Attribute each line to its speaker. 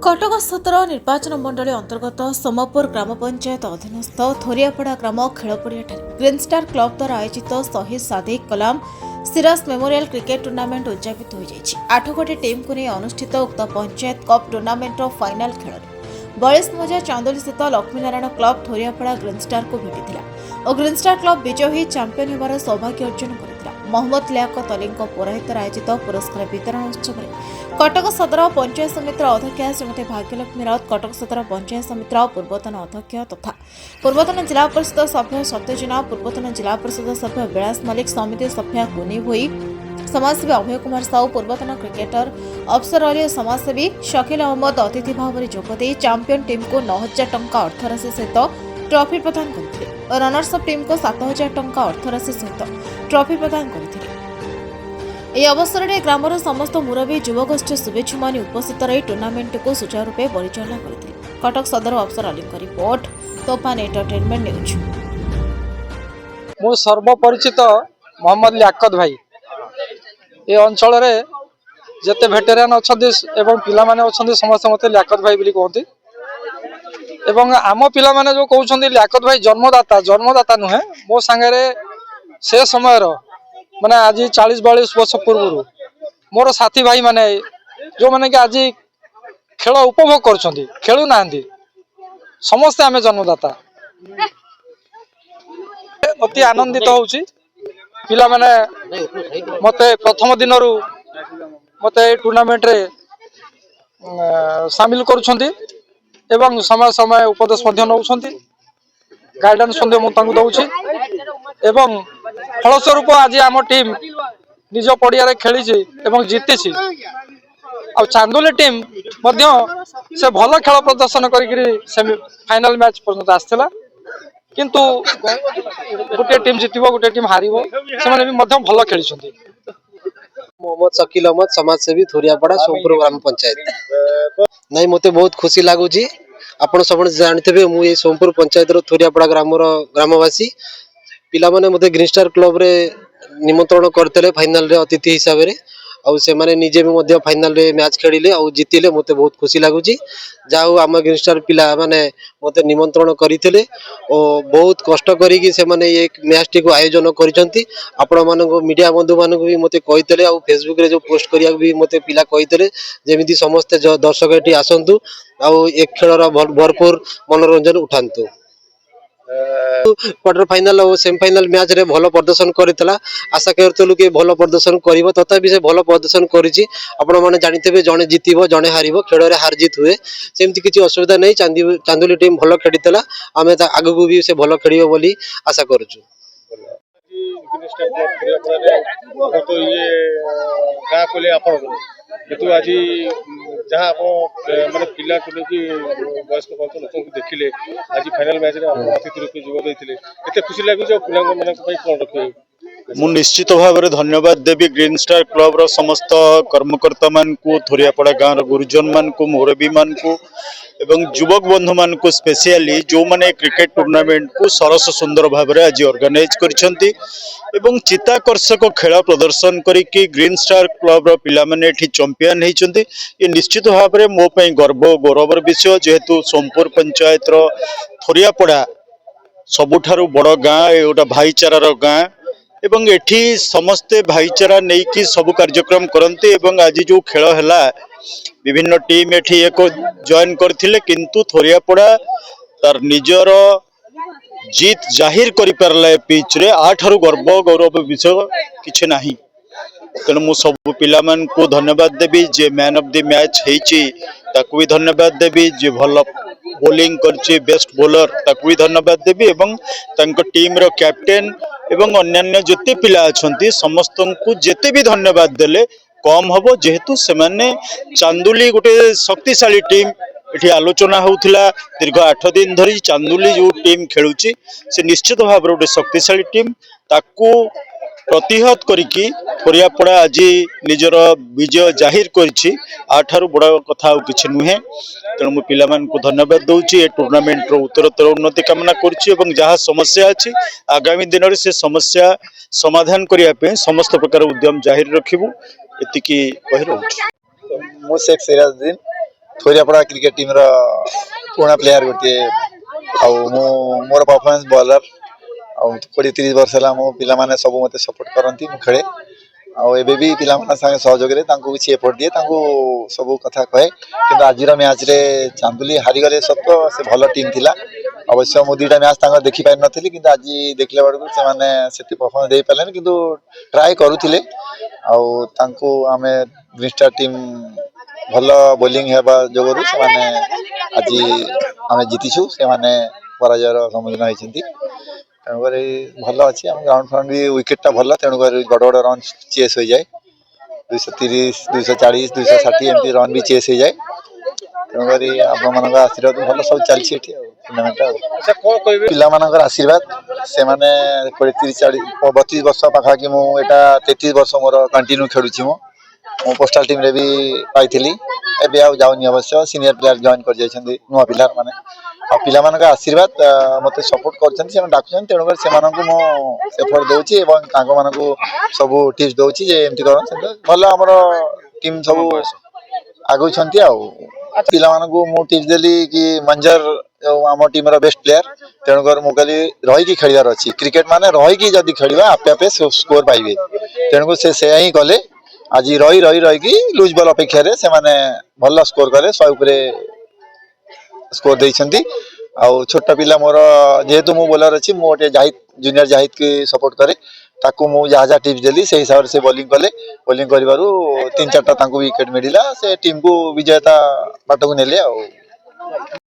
Speaker 1: कटक सतर निर्वाचन मंडल अंतर्गत सोमपुर ग्राम पंचायत अधीनस्थ थोरियापड़ा ग्राम खेलपड़िया ग्रीन स्टार क्लब द्वारा आयोजित शहीद सादिक कलाम सिराज मेमोरियल क्रिकेट टूर्नामेंट उद्यापित हो आठ गोटी टीम को नहीं अनुष्ठित उक्त पंचायत कप टूर्नामेंट फाइनाल खेल 42 मजा चांदोली स्थित लक्ष्मीनारायण क्लब थोरियापड़ा ग्रीन स्टार को भेटी और ग्रीन स्टार क्लब विजय हो चैंपियन होबार सौभाग्य अर्जन कर मोहम्मद लियाकत अली पौराहित आयोजित पुरस्कार वितरण उत्सव में कटक सदर पंचायत समितिर अध्यक्षा श्रीमती भाग्यलक्ष्मी राउत कटक सदर पंचायत समितिर पूर्वतन अध्यक्ष तथा पूर्वतन जिला परिषद सभ्य सत्यजिना पूर्वतन जिला परिषद सभ्य विलास मल्लिक समिति सभ्य गुनी भोई समाजसेवी अभय कुमार साहू पूर्वतन क्रिकेटर अफसर अली समाजसेवी शकील अहमद अतिथि भाव में जोगदे चैंपियन टीम को 9,000 टंका अर्थराशि सहित ट्रॉफी प्रदान करते और रनर्स अप टीम को 7,000 टंका अर्थराशि सहित ट्रॉफी प्रदान करते। ଏହି ଅବସରରେ ଗ୍ରାମର ସମସ୍ତ ମୁରବୀ ଯୁବଗୋଷ୍ଠୀ ଶୁଭେଚ୍ଛୁ ମାନେ ଉପସ୍ଥିତ ରହି ଟୁର୍ଣ୍ଣାମେଣ୍ଟକୁ ସୁଚାରୁ ରୂପେ ପରିଚାଳନା କରିଥିଲେ। କଟକ ସଦର ଅଫସର ଅଲିଙ୍କ ରିପୋର୍ଟ ତୋଫାନ ଏଣ୍ଟରଟେନମେଣ୍ଟ ନ୍ୟୁଜ୍।
Speaker 2: ମୁଁ ସର୍ବପରିଚିତ ମୋହମ୍ମଦ ଲିୟାକତ ଭାଇ ଏ ଅଞ୍ଚଳରେ ଯେତେ ଭେଟେରାନ୍ ଅଛନ୍ତି ଏବଂ ପିଲାମାନେ ଅଛନ୍ତି ସମସ୍ତେ ମୋତେ ଲିୟାକତ ଭାଇ ବୋଲି କହନ୍ତି ଏବଂ ଆମ ପିଲାମାନେ ଯେଉଁ କହୁଛନ୍ତି ଲିୟାକତ ଭାଇ ଜନ୍ମଦାତା ନୁହେଁ ମୋ ସାଙ୍ଗରେ ସେ ସମୟର ମାନେ आज 40-42 वर्ष पूर्व मोर साथी भाई माने जो माने कि आज खेल उपभोग कर खेलु ना समस्ते आमे जन्मदाता अति आनंदित होउची पिला माने मते प्रथम दिन मते टूर्नामेंट रे शामिल करूछंती एवं समय समय उपदेश मध्य नउछंती गाइडेंस मध्य मु तांकु दउची एवं फलस्वरूप आज आम टीम निज पड़िया खेली जीति चांदोली टीम से भल खेल प्रदर्शन कर फाइनल मैच पर्यंत आसला किंतु गोटे टीम जितब गोटे टीम हार से भल खेली।
Speaker 3: मोहम्मद शकील अहमद समाजसेवी थोरियापड़ा सोमपुर ग्राम पंचायत नहीं मते बहुत खुशी लगुच आप सब जानते मुझे सोमपुर पंचायत थोरियापड़ा ग्रामवासी पिला माने मते ग्रीन स्टार क्लब रे निमंत्रण करते फाइनल रे अतिथि हिसाब रे आउ से माने निजे भी मध्य फाइनल रे मैच खेलिले आउ जीतिले मते बहुत खुशी लगुच जाऊ आम ग्रीन स्टार पिला माने मते निमंत्रण करथिले और बहुत कष्ट करी से माने एक मैच टी को आयोजन करिसंती आपण मानको मीडिया बंधु मानको भी मते कहितले आउ फेसबुक रे जो पोस्ट करिया भी मते पिला कहितले जेमिति समस्त दर्शक एटी आसंतु आउ एक खेलर भरपूर मनोरंजन उठांतु। क्वार्टर फाइनल और सेमीफाइनल मैच रे भल प्रदर्शन करथिला आशा करथलु कि भल प्रदर्शन करिवो तथापि से भल प्रदर्शन करिछि आपण माने जानिथिबे जणे जितिबो जणे हारिबो खेल रे हार जीत हुए सेमति किछि असुविधा नै चांदोली टीम भल खेलितला आमे आगु भी से भल खेलिबो बोली आशा करूछु।
Speaker 4: तो ये गाँ को कितु आज जहाँ आप माने पिला कि वयस्क लोक देखिले आज फाइनल मैच अतिथि रूप जोग देते खुशी लगे कौन रखे
Speaker 5: मु निश्चित भाव में धन्यवाद देवी ग्रीन स्टार क्लब रो समस्त कर्मकर्ता मान को थोरियापड़ा गाँव गुरुजन मान को मुरबी मान को एवं युवक बंधु मान को स्पेशली जो माने क्रिकेट टूर्नामेंट को सरस सुंदर भाव में आज ऑर्गेनाइज करछंती एवं चित्ताकर्षक खेल प्रदर्शन करिकी ग्रीन स्टार क्लब रो पिला माने एठी चैंपियन हेचंती ये निश्चित भाव में मो पई गर्व गौरवर विषय जेहेतु सोमपुर पंचायत रो थोरियापड़ा सबुठारु बड़ गाँ एटा भाईचारार गाँ एवं एठी समस्ते भाईचारा नहीं कि सब कार्यक्रम करते एवं आज जो खेल है विभिन्न टीम एठी एक जॉइन करथिले किंतु थोरियापड़ा तार निजर जीत जाहिर करि परले पिच रे आठारु गर्व गौरव विषय किछि नाही तेणु मु सब पिला मान को धन्यवाद देवी जे मैन ऑफ द मैच हेची ताकू भी धन्यवाद देवी जे भल बोलिंग करछि बेस्ट बॉलर ताकू भी धन्यवाद देवी एवं तांको टीम रो कैप्टेन एवं अन्यान्य जिते पिला अछंती समस्त को जेते भी धन्यवाद देले कम हबो जेहेतु से माने चांदोली गोटे शक्तिशाली टीम एठी आलोचना होउथिला दीर्घ 8 दिन धरी चांदोली जो टीम खेलुची से निश्चित भाव गोटे शक्तिशाली टीम ताकू प्रतिहत करिकी थोरियापड़ा आज निजर विजय जाहिर करिछि आठारु बड़ कथा किछि नुहे तेणु मु पिला मान को धन्यवाद दउछि ए टूर्नामेंट रो उत्तरोत्तर उन्नति कामना करुछि एवं जहाँ समस्या अछि आगामी दिन रे से समस्या समाधान करिया पे समस्त प्रकार उद्यम जाहिर रखिबु एतिकी कहि रहउछि।
Speaker 6: मु शेख सिराजुद्दीन थोरियापड़ा क्रिकेट टीम रो पुराना प्लेयर गोटे मोर परफॉर्मेंस बॉलर 20-30 वर्ष है मो पिला माने सब मते सपोर्ट करंती मु खेले एबे भी पिला माने संगे सहयोग रे तांको किछि एफर्ट दिए तांको सब कथा कहे किंतु आज मैच रे चांदुली हारी गले सत्य से भल टीम थिला अवश्य मु दुईटा मैच तांको देखि पाइ नथिली किंतु आज देखले बडको से माने सेति परफॉर्मेंस दे पाले किंतु ट्राई करूथिले तांको आमे ग्रीन टीम भल बोलिंग हेबा जोगरु से माने आज आमे जीतिछु से माने पराजयर सम्मुखीन होइछन्ती तेणुकर भल अच्छी आम ग्राउंड फ्राउंड भी विकेटा भल तेणुकर बड़ बड़ रन चेस हो जाए 230 240 260 एमती रन भी चेस हो जाए तेणुकर आपण आशीर्वाद भल सब चलती टूर्णामेंट पिला आशीर्वाद से माने 32 वर्ष पाखापाखि मुझा 33 वर्ष मोर कंटिन्यू खेलुची मो पोस्टाल टीम रे भी पाई एबे आ जाऊनी अवश्य सीनियर प्लेयर जॉइन कर जाइछन्ती नुआ पिला माने पिला आशीर्वाद मत सपोर्ट कर डाकुन तेणुकर से मो एफर्ट दूची सब टिप्स दूची एमती कर भल आम टीम सब आगु पिला मु टिप्स देली कि मंजर आम टीम बेस्ट प्लेयर तेणुकर मु कहली रही खेलार अच्छी क्रिकेट माने रही जदि खेलिबा आपे आपे स्कोर पाइबे तेणुकर से ही कले आज रही लुज बॉल अपेक्षा रे से माने भल स्कोर कले 100 उपरे स्कोर देइछन्ती छोट पिला मोर जेहेतु मु बोलर अच्छी मुझे जाहिद जूनियर जाहिद की सपोर्ट करे ताकू मु जहाँ टिप्स देली से हिसाब से बॉलिंग कले बॉलिंग करिवारु 3-4टा विकेट मिला से टीम को विजेता बाट को नेले